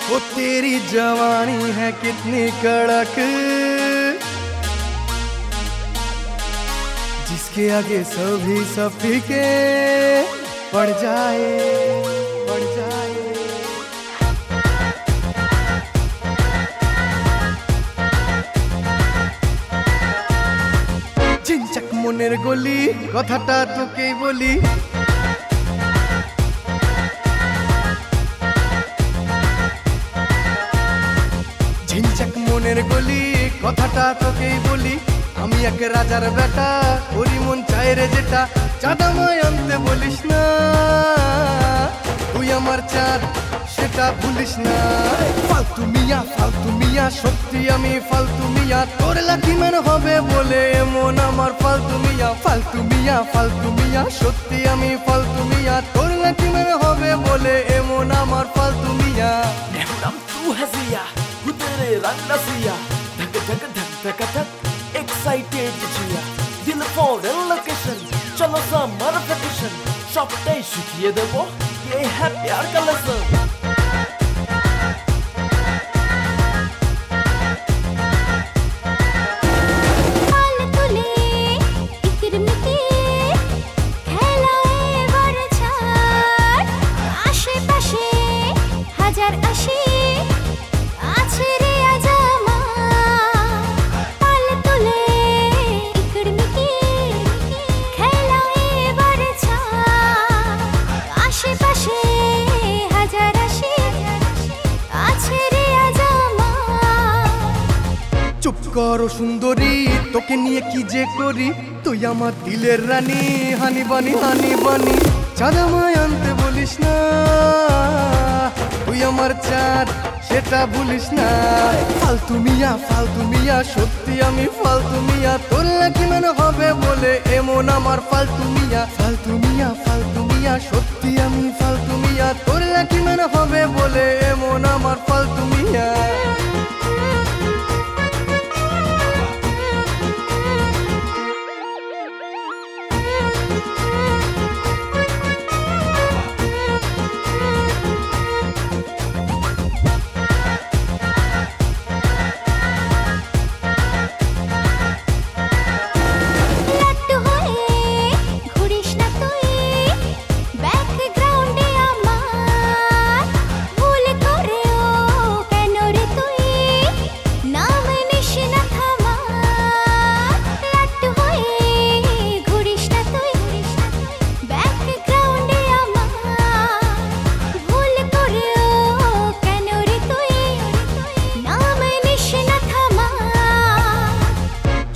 वो तेरी जवानी है कितनी कड़क, जिसके आगे सभी सब फीके पड़ जाए, पड़ जाए। झिनचक मनेर गली कथाटा तोके बोली, झिनचक मनेर गली कथाटा तोके बोली। আমি এক রাজার বেটা, ওরি মন চায় রে যেটা, চাঁদ আমায় আনতে বলিস না। তুই আমার চাঁদ সেটা ভুলিস না। ফালতু মিয়া সত্যি আমি ফালতু মিয়া, তোর লাকি ম্যান হবে বলে এমন আমার ফালতু মিয়া। ফালতু মিয়া সত্যি আমি ফালতু মিয়া, তোর লাকি ম্যান হবে বলে এমন আমার ফালতু মিয়া। नेहुरम तू हसिया तेरे रंग रसिया, धक धक धक धक धक excited जिया, दिल फॉरेन लोकेशन चलो समर वेकेशन, সবটাই শিখিয়ে দেব ये है प्यार का लेसन। চুপ করো সুন্দরী, তোকে নিয়ে কি যে করি, তুই আমার দিলের রানী, হানি বানি হানি বানি। চাঁদ আমায় আনতে বলিস না, তুই আমার চাঁদ সেটা ভুলিস না। ফালতু মিয়া সত্যি আমি ফালতু মিয়া, তোর লাকি ম্যান হবে বলে এমন আমার ফালতু মিয়া। ফালতু মিয়া সত্যি আমি ফালতু মিয়া, তোর লাকি ম্যান হবে বলে এমন আমার ফালতু মিয়া।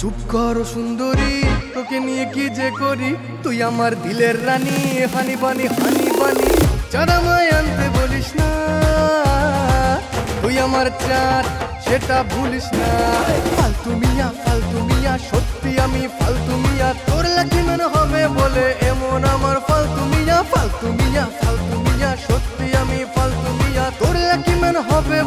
চুপ করো সুন্দরী, তোকে নিয়ে কি যে করি, তুই আমার দিলের রানী, হানি বানি হানি বানি। চাঁদ আমায় আনতে বলিস না, তুই আমার চাঁদ সেটা ভুলিস না। ফালতু মিয়া সত্যি আমি ফালতু মিয়া, তোর লাকি ম্যান হবে বলে এমন আমার ফালতু মিয়া। ফালতু মিয়া সত্যি আমি ফালতু মিয়া, তোর লাকি ম্যান হবে